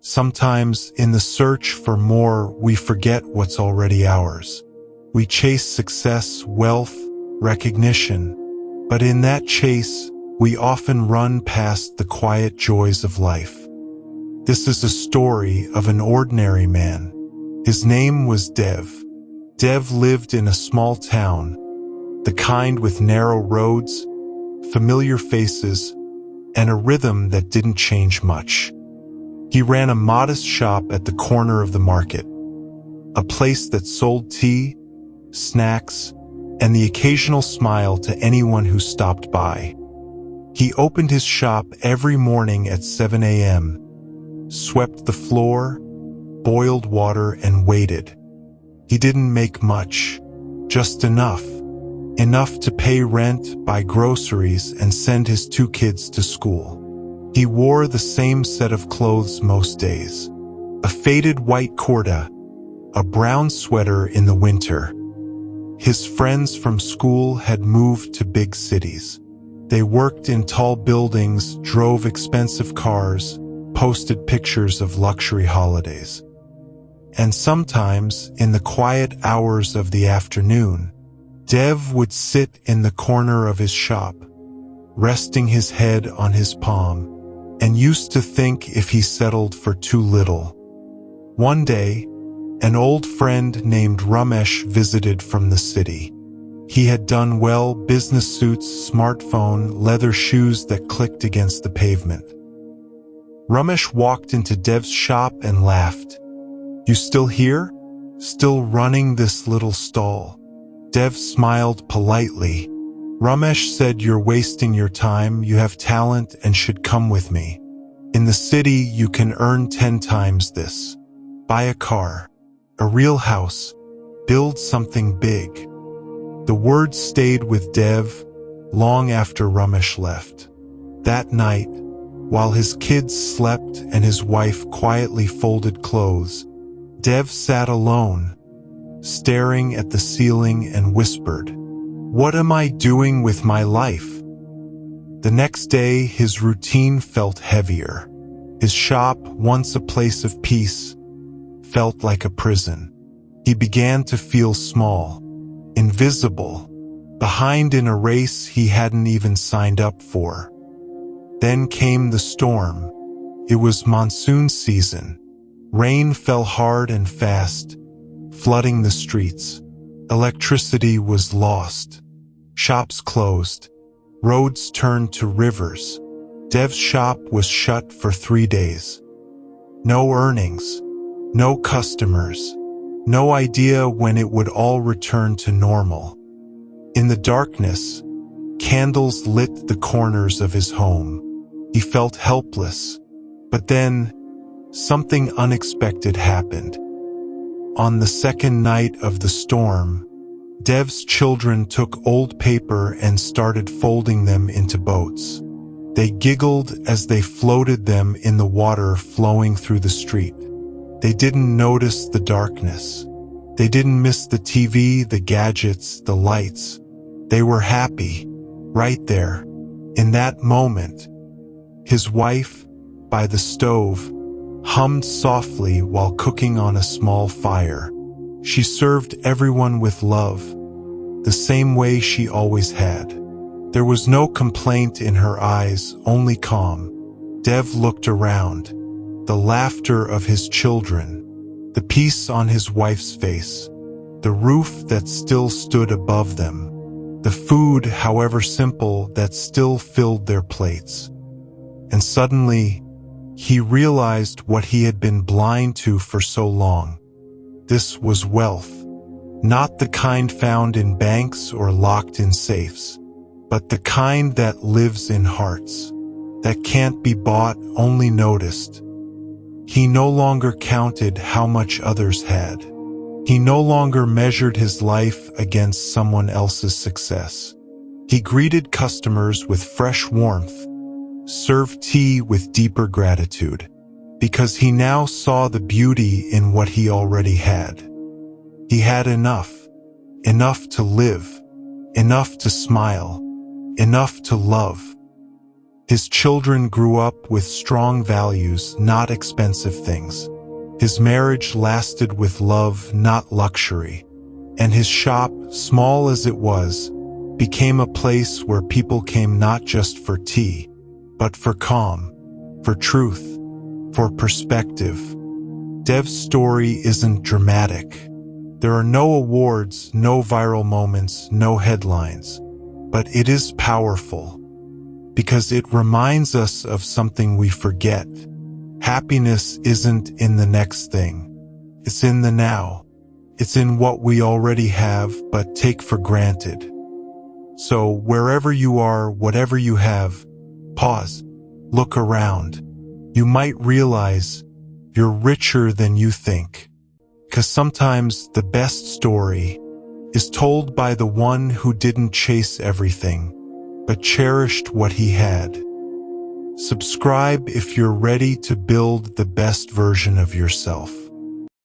Sometimes, in the search for more, we forget what's already ours. We chase success, wealth, recognition, but in that chase, we often run past the quiet joys of life. This is a story of an ordinary man. His name was Dev. Dev lived in a small town, the kind with narrow roads, familiar faces, and a rhythm that didn't change much. He ran a modest shop at the corner of the market, a place that sold tea, snacks, and the occasional smile to anyone who stopped by. He opened his shop every morning at 7 a.m., swept the floor, boiled water, and waited. He didn't make much, just enough to pay rent, buy groceries, and send his 2 kids to school. He wore the same set of clothes most days, a faded white kurta, a brown sweater in the winter. His friends from school had moved to big cities. They worked in tall buildings, drove expensive cars, posted pictures of luxury holidays. And sometimes, in the quiet hours of the afternoon, Dev would sit in the corner of his shop, resting his head on his palm, and used to think if he settled for too little. One day, an old friend named Ramesh visited from the city. He had done well, business suits, smartphone, leather shoes that clicked against the pavement. Ramesh walked into Dev's shop and laughed. "You still here? Still running this little stall?" Dev smiled politely. Ramesh said, "You're wasting your time, you have talent and should come with me. In the city, you can earn 10 times this. Buy a car, a real house, build something big." The words stayed with Dev long after Ramesh left. That night, while his kids slept and his wife quietly folded clothes, Dev sat alone, staring at the ceiling and whispered, "What am I doing with my life?" The next day, his routine felt heavier. His shop, once a place of peace, felt like a prison. He began to feel small, invisible, behind in a race he hadn't even signed up for. Then came the storm. It was monsoon season. Rain fell hard and fast, flooding the streets. Electricity was lost. Shops closed. Roads turned to rivers. Dev's shop was shut for 3 days. No earnings, no customers, no idea when it would all return to normal. In the darkness, candles lit the corners of his home. He felt helpless, but then something unexpected happened. On the second night of the storm, Dev's children took old paper and started folding them into boats. They giggled as they floated them in the water flowing through the street. They didn't notice the darkness. They didn't miss the TV, the gadgets, the lights. They were happy, right there, in that moment. His wife, by the stove, hummed softly while cooking on a small fire. She served everyone with love, the same way she always had. There was no complaint in her eyes, only calm. Dev looked around. The laughter of his children, the peace on his wife's face, the roof that still stood above them, the food, however simple, that still filled their plates. And suddenly, he realized what he had been blind to for so long. This was wealth, not the kind found in banks or locked in safes, but the kind that lives in hearts, that can't be bought, only noticed. He no longer counted how much others had. He no longer measured his life against someone else's success. He greeted customers with fresh warmth, served tea with deeper gratitude, because he now saw the beauty in what he already had. He had enough to live, enough to smile, enough to love. His children grew up with strong values, not expensive things. His marriage lasted with love, not luxury. And his shop, small as it was, became a place where people came not just for tea, but for calm, for truth, for perspective. Dev's story isn't dramatic. There are no awards, no viral moments, no headlines. But it is powerful, because it reminds us of something we forget. Happiness isn't in the next thing. It's in the now. It's in what we already have but take for granted. So wherever you are, whatever you have, pause, look around. You might realize you're richer than you think. Because sometimes the best story is told by the one who didn't chase everything, but cherished what he had. Subscribe if you're ready to build the best version of yourself.